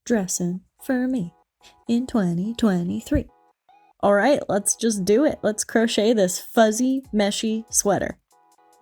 dressing for me in 2023. Alright, let's just do it. Let's crochet this fuzzy, meshy sweater.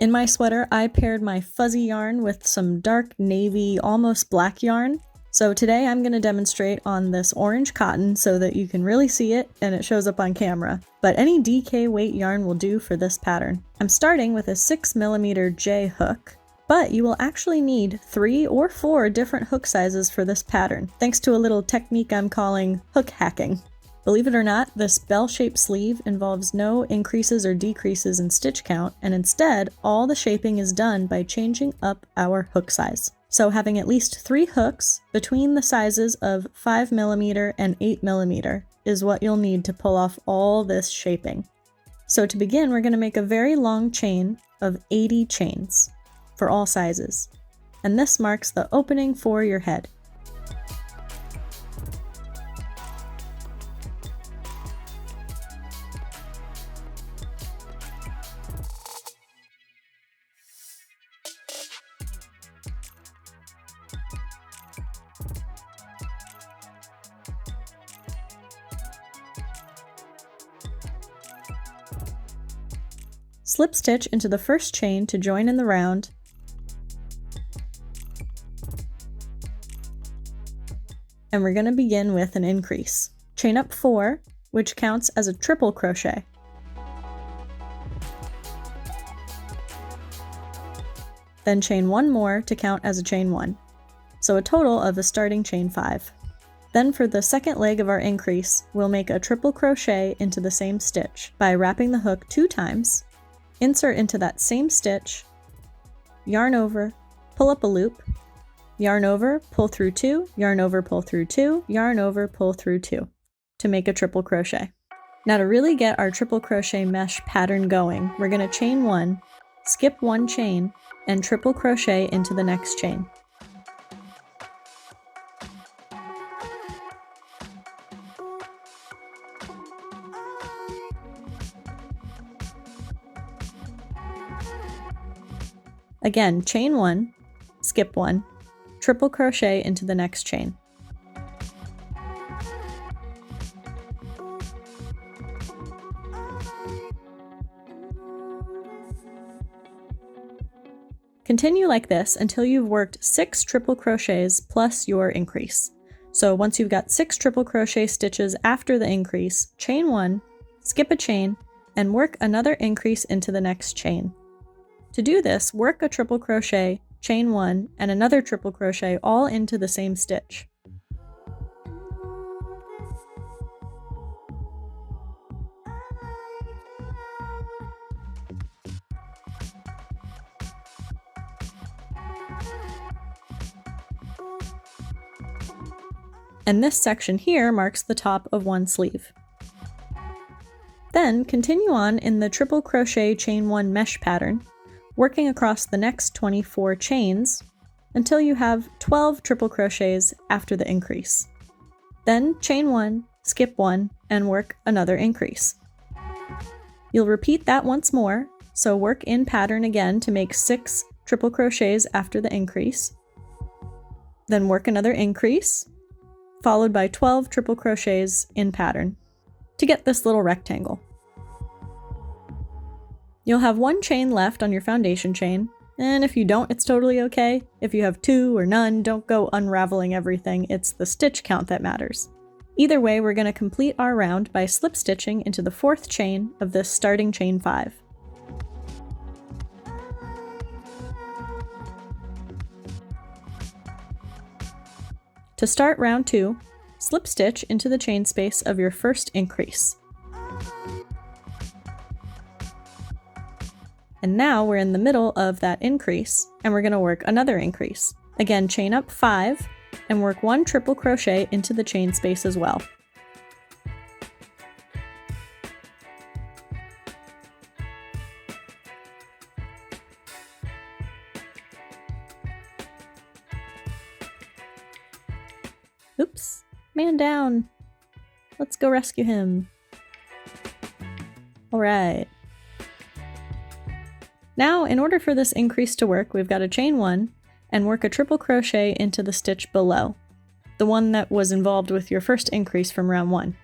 In my sweater, I paired my fuzzy yarn with some dark navy, almost black yarn. So today I'm going to demonstrate on this orange cotton so that you can really see it and it shows up on camera. But any DK weight yarn will do for this pattern. I'm starting with a 6mm J hook, but you will actually need 3 or 4 different hook sizes for this pattern, thanks to a little technique I'm calling hook hacking. Believe it or not, this bell-shaped sleeve involves no increases or decreases in stitch count, and instead, all the shaping is done by changing up our hook size. So having at least 3 hooks between the sizes of 5mm and 8mm is what you'll need to pull off all this shaping. So to begin, we're going to make a very long chain of 80 chains for all sizes, and this marks the opening for your head. Slip stitch into the first chain to join in the round, and we're going to begin with an increase. Chain up 4, which counts as a triple crochet. Then chain 1 more to count as a chain 1. So a total of a starting chain 5. Then for the second leg of our increase, we'll make a triple crochet into the same stitch by wrapping the hook 2 times, insert into that same stitch, yarn over, pull up a loop, yarn over, pull through 2, yarn over, pull through 2, yarn over, pull through 2 to make a triple crochet. Now to really get our triple crochet mesh pattern going, we're going to chain 1, skip 1 chain, and triple crochet into the next chain. Again, chain 1, skip 1, triple crochet into the next chain. Continue like this until you've worked 6 triple crochets plus your increase. So once you've got 6 triple crochet stitches after the increase, chain 1, skip a chain, and work another increase into the next chain. To do this, work a triple crochet, chain 1, and another triple crochet all into the same stitch. And this section here marks the top of one sleeve. Then continue on in the triple crochet chain 1 mesh pattern, working across the next 24 chains until you have 12 triple crochets after the increase. Then chain 1, skip 1, and work another increase. You'll repeat that once more, so work in pattern again to make 6 triple crochets after the increase. Then work another increase, followed by 12 triple crochets in pattern to get this little rectangle. You'll have 1 chain left on your foundation chain, and if you don't, it's totally okay. If you have 2 or none, don't go unraveling everything, it's the stitch count that matters. Either way, we're going to complete our round by slip stitching into the 4th chain of this starting chain 5. To start round 2, slip stitch into the chain space of your first increase. And now we're in the middle of that increase, and we're going to work another increase. Again, chain up 5, and work 1 triple crochet into the chain space as well. Oops, man down. Let's go rescue him. All right. Now, in order for this increase to work, we've got to chain 1 and work a triple crochet into the stitch below. the one that was involved with your first increase from round 1.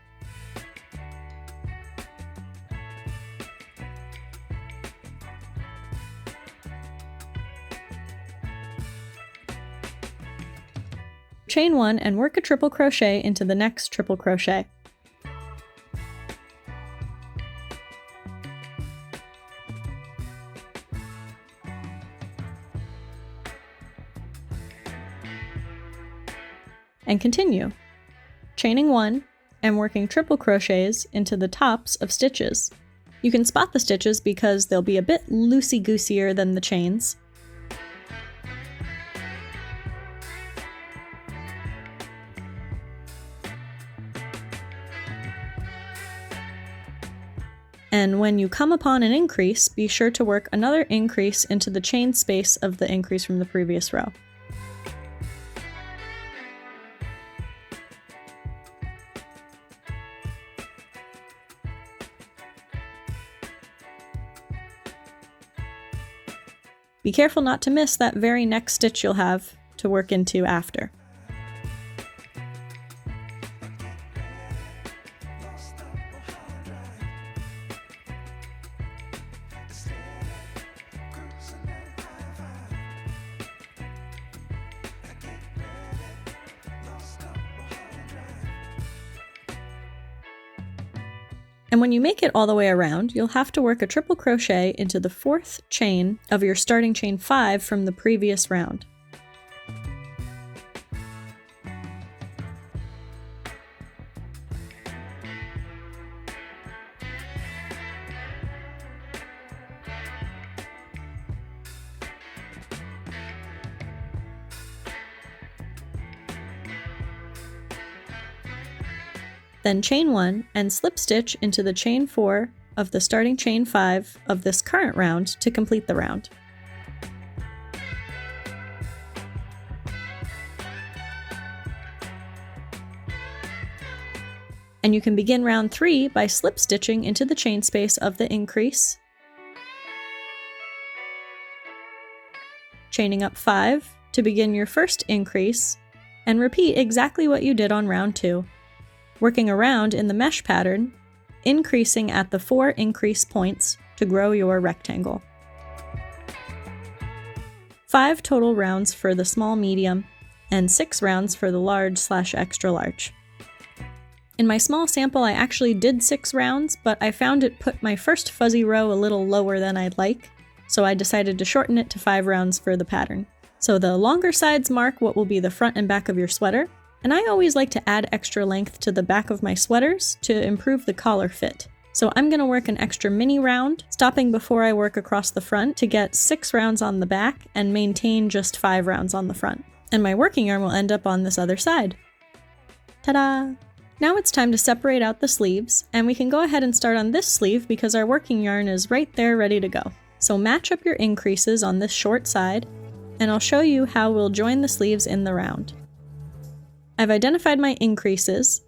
Chain 1 and work a triple crochet into the next triple crochet. And continue, chaining 1 and working triple crochets into the tops of stitches. You can spot the stitches because they'll be a bit loosey-goosier than the chains. And when you come upon an increase, be sure to work another increase into the chain space of the increase from the previous row. Be careful not to miss that very next stitch you'll have to work into after. And when you make it all the way around, you'll have to work a triple crochet into the 4th chain of your starting chain 5 from the previous round. Then chain 1 and slip stitch into the chain 4 of the starting chain 5 of this current round to complete the round. And you can begin round 3 by slip stitching into the chain space of the increase, chaining up 5 to begin your first increase, and repeat exactly what you did on round 2. Working around in the mesh pattern, increasing at the 4 increase points to grow your rectangle. 5 total rounds for the small medium, and 6 rounds for the large/extra large. In my small sample I actually did 6 rounds, but I found it put my first fuzzy row a little lower than I'd like, so I decided to shorten it to 5 rounds for the pattern. So the longer sides mark what will be the front and back of your sweater, and I always like to add extra length to the back of my sweaters to improve the collar fit. So I'm going to work an extra mini round, stopping before I work across the front to get 6 rounds on the back and maintain just 5 rounds on the front. And my working yarn will end up on this other side. Ta-da! Now it's time to separate out the sleeves, and we can go ahead and start on this sleeve because our working yarn is right there ready to go. So match up your increases on this short side, and I'll show you how we'll join the sleeves in the round. I've identified my increases,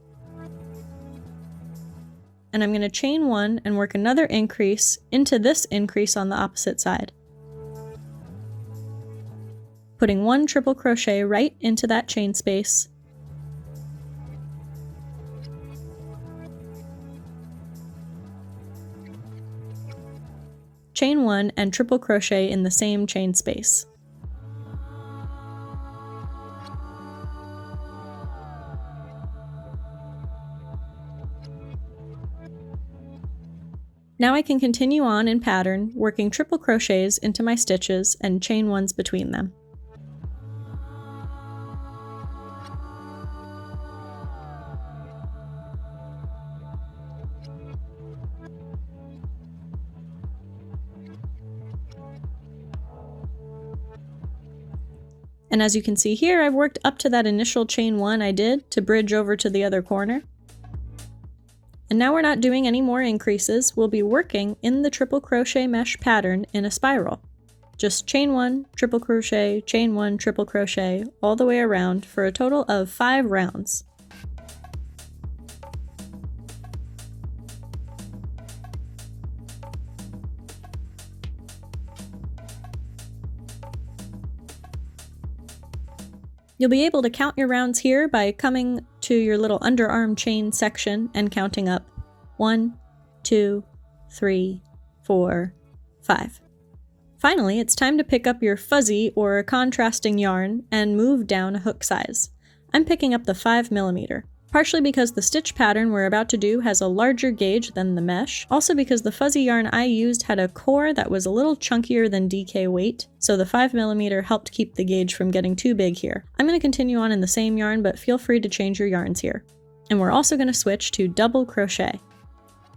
and I'm going to chain 1 and work another increase into this increase on the opposite side, putting 1 triple crochet right into that chain space, chain 1 and triple crochet in the same chain space. Now I can continue on in pattern, working triple crochets into my stitches and chain 1s between them. And as you can see here, I've worked up to that initial chain 1 I did to bridge over to the other corner. And now we're not doing any more increases, we'll be working in the triple crochet mesh pattern in a spiral. Just chain 1, triple crochet, chain 1, triple crochet, all the way around for a total of 5 rounds. You'll be able to count your rounds here by coming to your little underarm chain section and counting up 1, 2, 3, 4, 5. Finally, it's time to pick up your fuzzy or contrasting yarn and move down a hook size. I'm picking up the 5mm, partially because the stitch pattern we're about to do has a larger gauge than the mesh, also because the fuzzy yarn I used had a core that was a little chunkier than DK weight, so the 5mm helped keep the gauge from getting too big here. I'm going to continue on in the same yarn, but feel free to change your yarns here. And we're also going to switch to double crochet.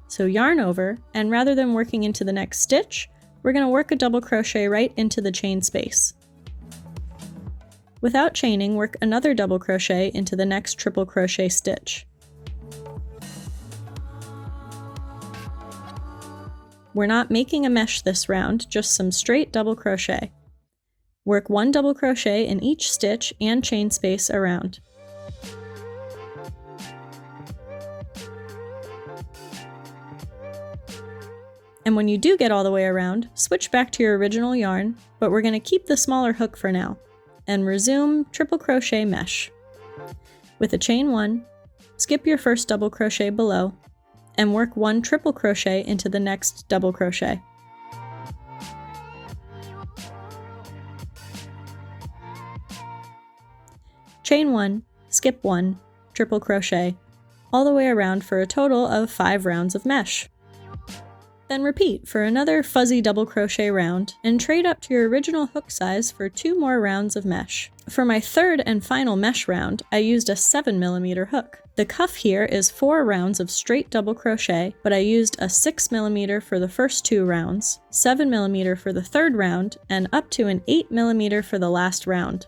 So yarn over, and rather than working into the next stitch, we're going to work a double crochet right into the chain space. Without chaining, work another double crochet into the next triple crochet stitch. We're not making a mesh this round, just some straight double crochet. Work 1 double crochet in each stitch and chain space around. And when you do get all the way around, switch back to your original yarn, but we're going to keep the smaller hook for now, and resume triple crochet mesh. With a chain 1, skip your first double crochet below, and work 1 triple crochet into the next double crochet. Chain 1, skip 1, triple crochet, all the way around for a total of 5 rounds of mesh. Then repeat for another fuzzy double crochet round, and trade up to your original hook size for 2 more rounds of mesh. For my third and final mesh round, I used a 7mm hook. The cuff here is 4 rounds of straight double crochet, but I used a 6mm for the first 2 rounds, 7mm for the third round, and up to an 8mm for the last round.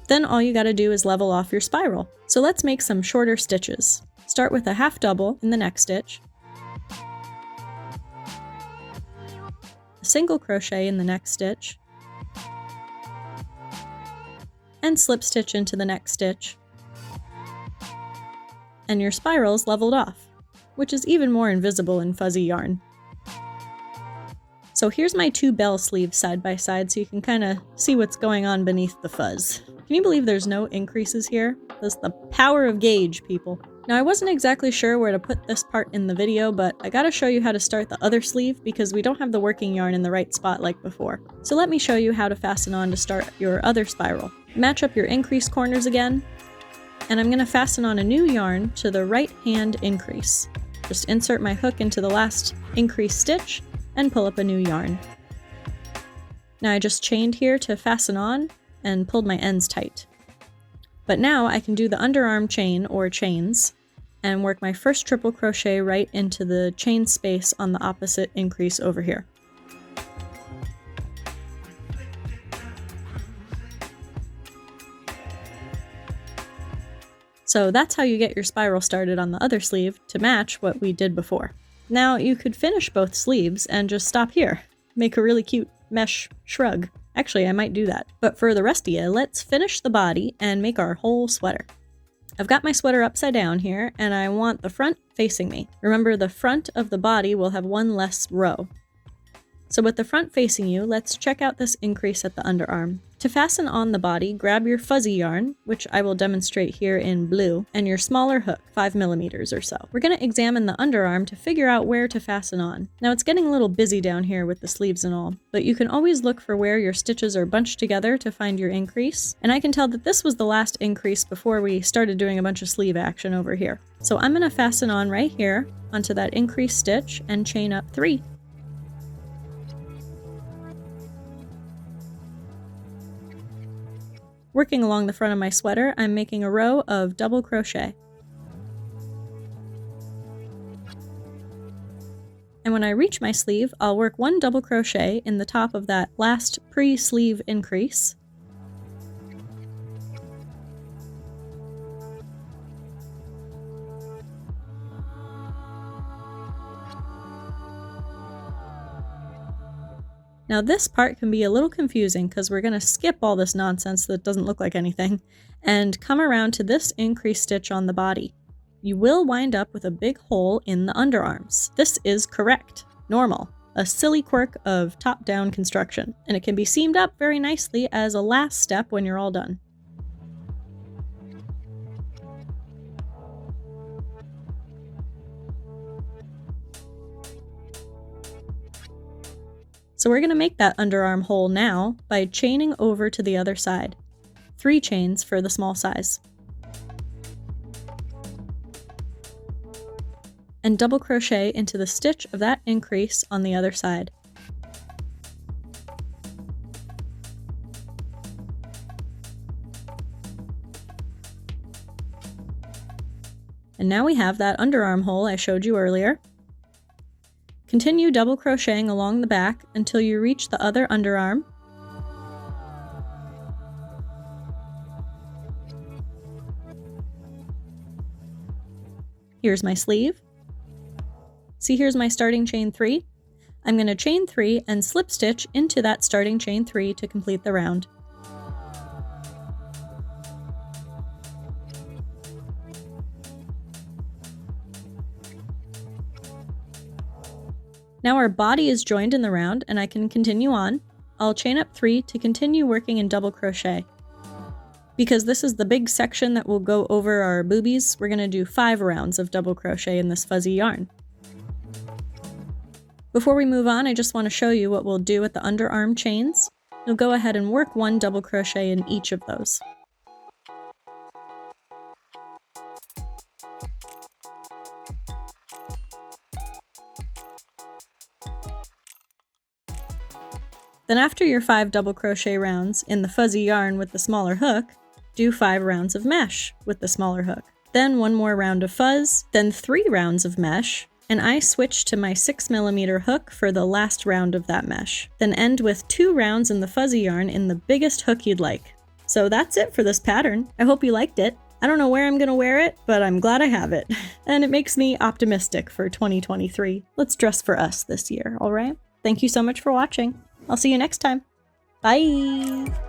Then all you gotta do is level off your spiral. So let's make some shorter stitches. Start with a half double in the next stitch, a single crochet in the next stitch, and slip stitch into the next stitch. And your spiral's leveled off, which is even more invisible in fuzzy yarn. So here's my 2 bell sleeves side by side so you can kind of see what's going on beneath the fuzz. Can you believe there's no increases here? That's the power of gauge, people. Now I wasn't exactly sure where to put this part in the video, but I gotta show you how to start the other sleeve because we don't have the working yarn in the right spot like before. So let me show you how to fasten on to start your other spiral. Match up your increase corners again, and I'm gonna fasten on a new yarn to the right hand increase. Just insert my hook into the last increase stitch and pull up a new yarn. Now I just chained here to fasten on and pulled my ends tight. But now I can do the underarm chain or chains and work my first triple crochet right into the chain space on the opposite increase over here. So that's how you get your spiral started on the other sleeve to match what we did before. Now you could finish both sleeves and just stop here. Make a really cute mesh shrug. Actually, I might do that. But for the rest of you, let's finish the body and make our whole sweater. I've got my sweater upside down here, and I want the front facing me. Remember, the front of the body will have 1 less row. So with the front facing you, let's check out this increase at the underarm. To fasten on the body, grab your fuzzy yarn, which I will demonstrate here in blue, and your smaller hook, 5mm or so. We're going to examine the underarm to figure out where to fasten on. Now it's getting a little busy down here with the sleeves and all, but you can always look for where your stitches are bunched together to find your increase. And I can tell that this was the last increase before we started doing a bunch of sleeve action over here. So I'm going to fasten on right here onto that increase stitch and chain up 3. Working along the front of my sweater, I'm making a row of double crochet. And when I reach my sleeve, I'll work 1 double crochet in the top of that last pre-sleeve increase. Now this part can be a little confusing because we're going to skip all this nonsense that doesn't look like anything and come around to this increase stitch on the body. You will wind up with a big hole in the underarms. This is correct, normal, a silly quirk of top-down construction, and it can be seamed up very nicely as a last step when you're all done. So we're going to make that underarm hole now by chaining over to the other side. 3 chains for the small size. And double crochet into the stitch of that increase on the other side. And now we have that underarm hole I showed you earlier. Continue double crocheting along the back until you reach the other underarm. Here's my sleeve. See, here's my starting chain 3. I'm going to chain 3 and slip stitch into that starting chain 3 to complete the round. Now our body is joined in the round and I can continue on. I'll chain up 3 to continue working in double crochet. Because this is the big section that will go over our boobies, we're going to do 5 rounds of double crochet in this fuzzy yarn. Before we move on, I just want to show you what we'll do with the underarm chains. You'll go ahead and work 1 double crochet in each of those. Then after your 5 double crochet rounds in the fuzzy yarn with the smaller hook, do 5 rounds of mesh with the smaller hook. Then 1 more round of fuzz, then 3 rounds of mesh, and I switch to my 6mm hook for the last round of that mesh. Then end with 2 rounds in the fuzzy yarn in the biggest hook you'd like. So that's it for this pattern. I hope you liked it. I don't know where I'm gonna wear it, but I'm glad I have it. And it makes me optimistic for 2023. Let's dress for us this year, alright? Thank you so much for watching. I'll see you next time. Bye!